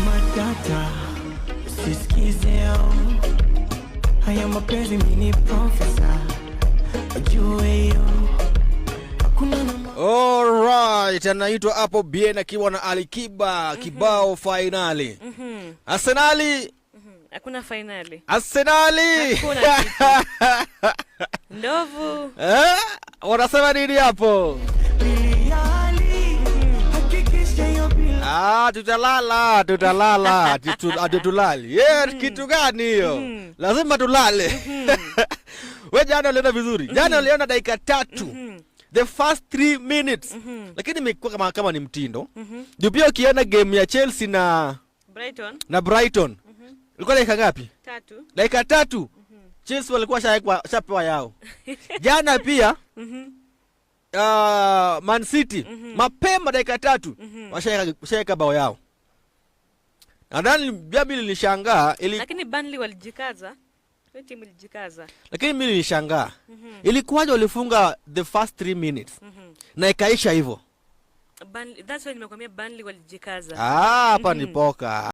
matata usisikize haya mapenzi mini professor ajue hiyo. Alright, anaitwa hapo Bien akiwa na Alikiba kibao finali. Arsenali hakuna finali. Arsenali Hakuna ndovu. Wanasema nini hapo? Tutalala. Tutulali. Kitu gani hiyo? Lazima tulale. Wewe jana uliona vizuri. Jana uliona dakika 3. The first 3 minutes. Lakini imekuwa kama ni mtindo. Ndio pia ukiona game ya Chelsea na Brighton. Ilikuwa dakika ngapi? 3. Dakika 3. Chelsea walikuwa shapewa yao. Jana pia Man City mapema dakika 3 washaweka bao yao. Nadhani Gabi nilishangaa lakini Burnley walijikaza. Timu ilijikaza. Lakini mimi nilishangaa. Ilikuwaje walifunga the first 3 minutes na ikaisha hivyo? That's why nimekwambia Burnley walijikaza. Hapa ni poka.